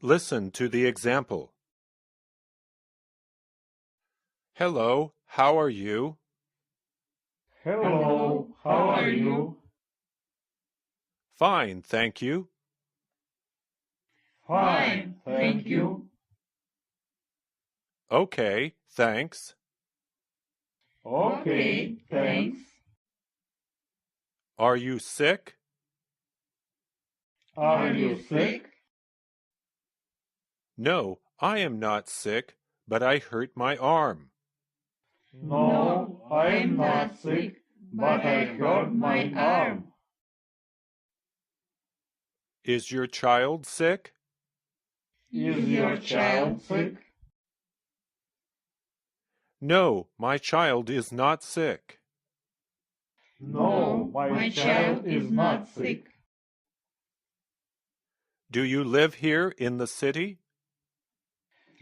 Listen to the example. Hello, how are you? Hello, how are you? Fine, thank you. Fine, thank you. Okay, thanks. Okay, thanks. Are you sick? Are you sick? No, I am not sick, but I hurt my arm. No, I'm not sick, but I hurt my arm. Is your child sick? Is your child sick? No, my child is not sick. No, my child is not sick. Do you live here in the city?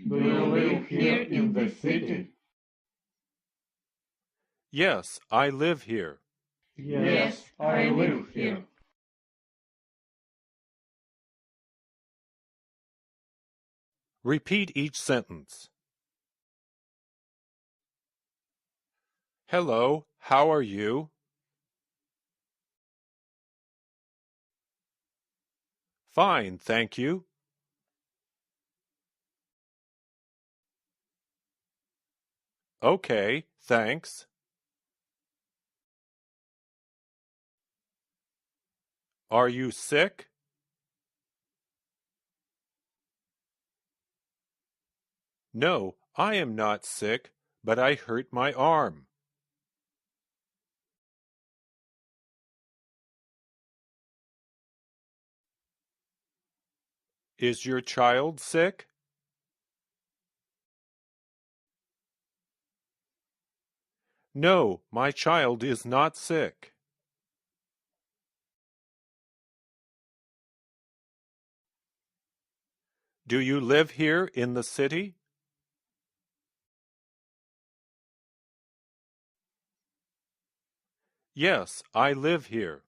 Do you live here in the city? Yes, I live here. Yes, I live here. Repeat each sentence. Hello, how are you? Fine, thank you. Okay, thanks. Are you sick? No, I am not sick, but I hurt my arm. Is your child sick? No, my child is not sick. Do you live here in the city? Yes, I live here.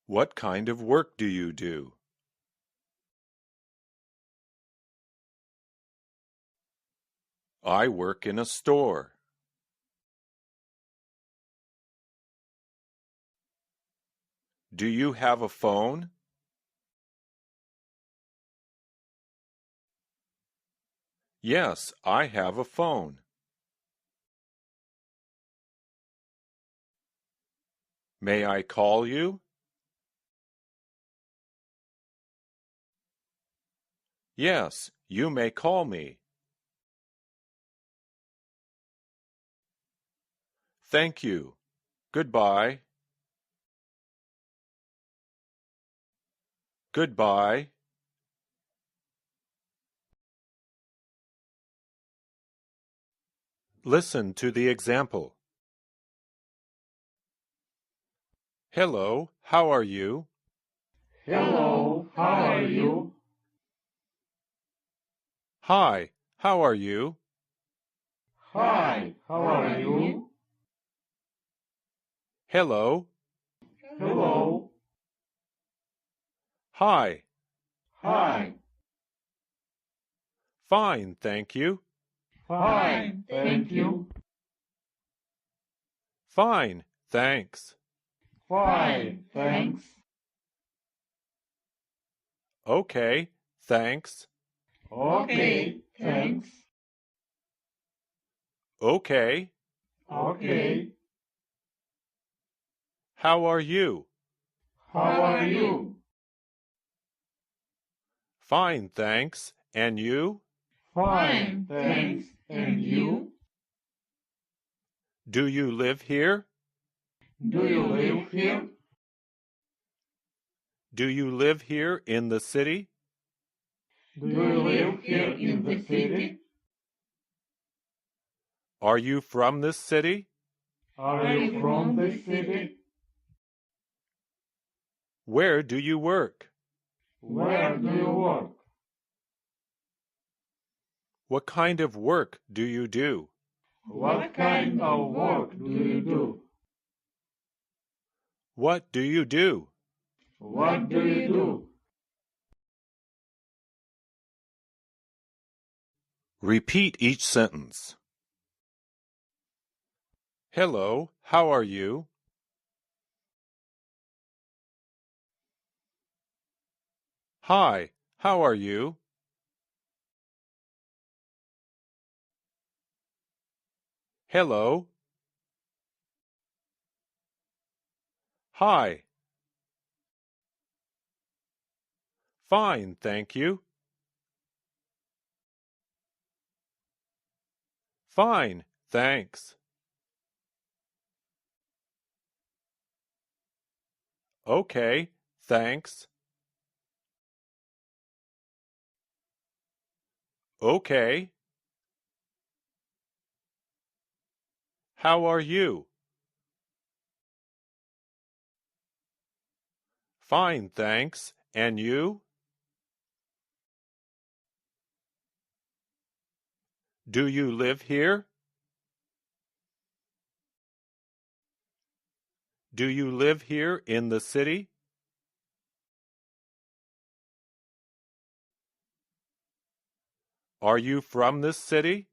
What kind of work do you do? I work in a store. Do you have a phone? Yes, I have a phone. May I call you? Yes, you may call me. Thank you. Goodbye. Goodbye. Listen to the example. Hello, how are you? Hello, how are you? Hi, how are you? Hi, how are you? Hello. Hello. Hi. Hi. Fine, thank you. Fine, thank you. Fine, thanks. Fine, thanks. Okay, thanks. Okay, thanks. Okay. Okay. How are you? How are you? Fine, thanks. And you? Fine, thanks. And you? Do you live here? Do you live here? Do you live here in the city? Do you live here in the city? Are you from this city? Are you from the city? Where do you work? Where do you work? What kind of work do you do? What kind of work do you do? What do you do? What do you do? Repeat each sentence. Hello, how are you? Hi, how are you? Hello. Hi. Fine, thank you. Fine, thanks. Okay, thanks. Okay. How are you? Fine, thanks. And you? Do you live here? Do you live here in the city? Are you from this city?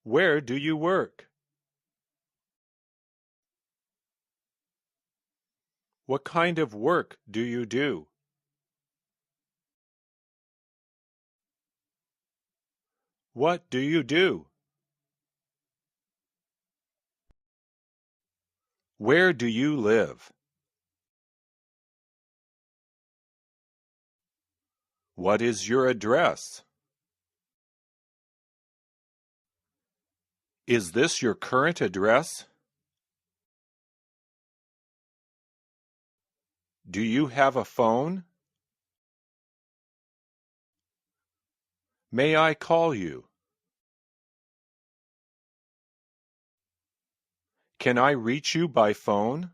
Where do you work? What kind of work do you do? What do you do? Where do you live? What is your address? Is this your current address? Do you have a phone? May I call you? Can I reach you by phone?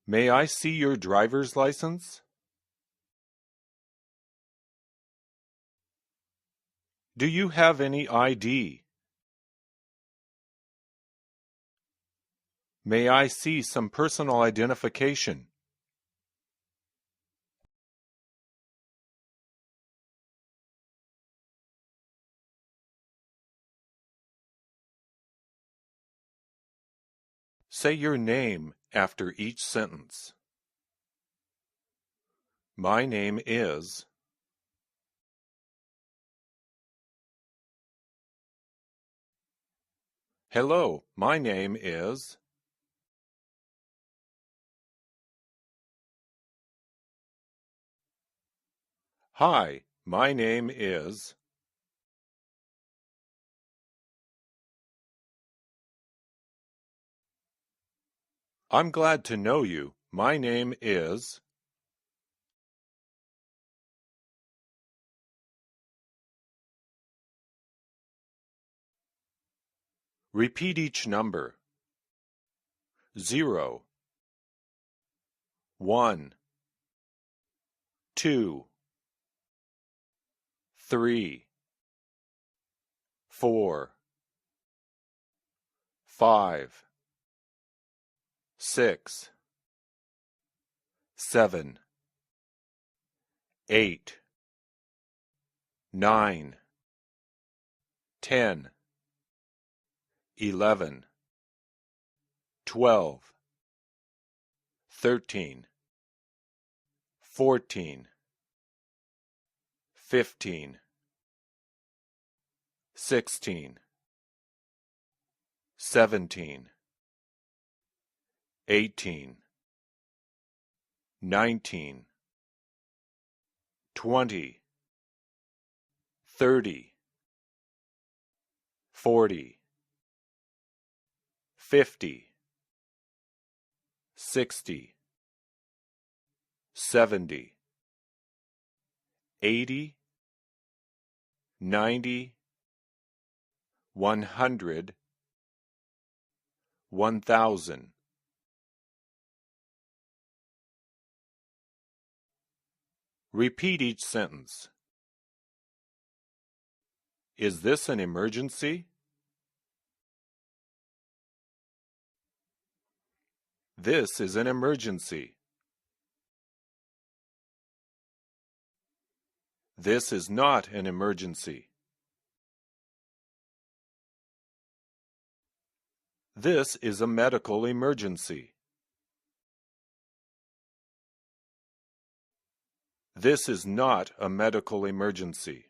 May I see your driver's license? Do you have any ID? May I see some personal identification? Say your name after each sentence. My name is. Hello, my name is. Hi, my name is. I'm glad to know you. My name is. Repeat each number. 0, 1, 2, 3, 4, 5, 6, 7, 8, 9, 10, 11, 12, 13, 14, 15, 16, 17, 18, 19, 20, 30, 40, 50, 60, 70, 80, 90, 100, 1000. Repeat each sentence. Is this an emergency? This is an emergency. This is not an emergency. This is a medical emergency. This is not a medical emergency.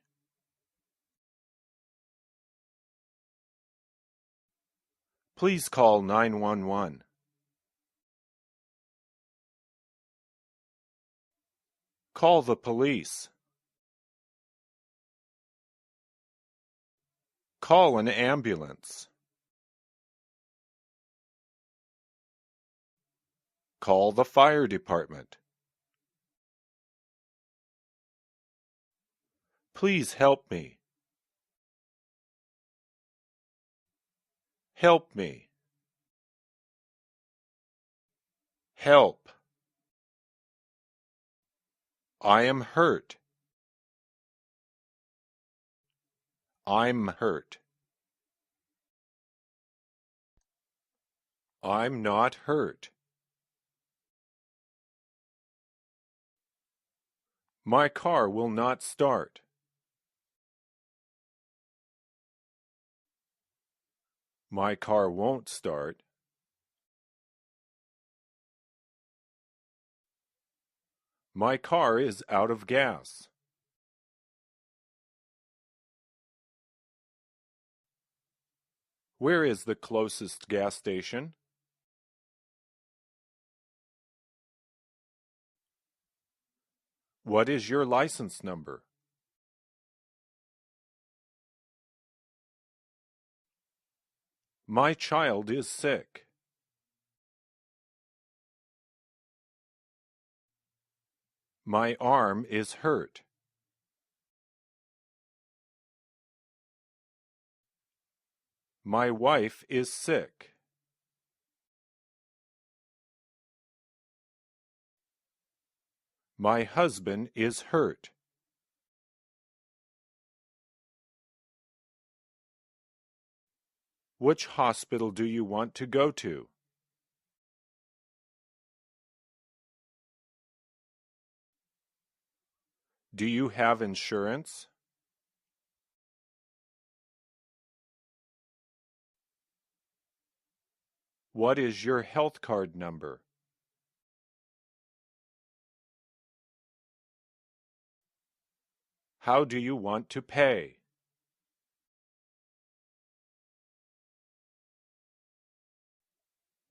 Please call 911. Call the police. Call an ambulance. Call the fire department. Please help me. Help me. Help. I am hurt. I'm hurt. I'm not hurt. My car will not start. My car won't start. My car is out of gas. Where is the closest gas station? What is your license number? My child is sick. My arm is hurt. My wife is sick. My husband is hurt. Which hospital do you want to go to? Do you have insurance? What is your health card number? How do you want to pay?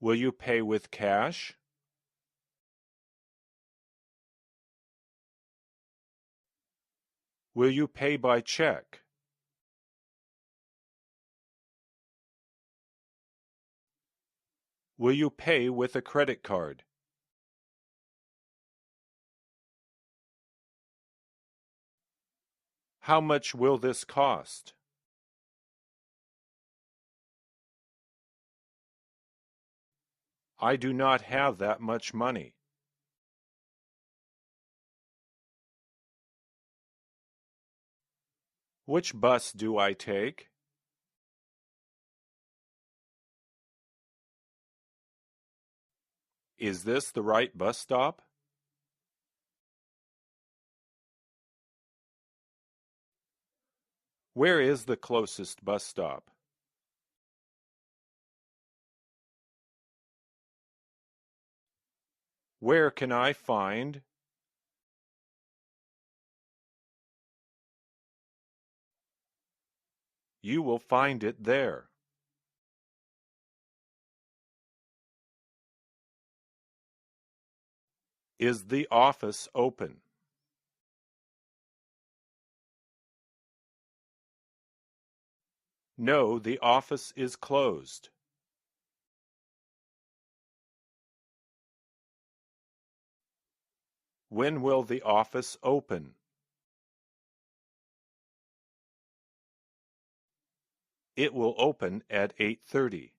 Will you pay with cash? Will you pay by check? Will you pay with a credit card? How much will this cost? I do not have that much money. Which bus do I take? Is this the right bus stop? Where is the closest bus stop? Where can I find? You will find it there. Is the office open? No, the office is closed. When will the office open? It will open at 8:30.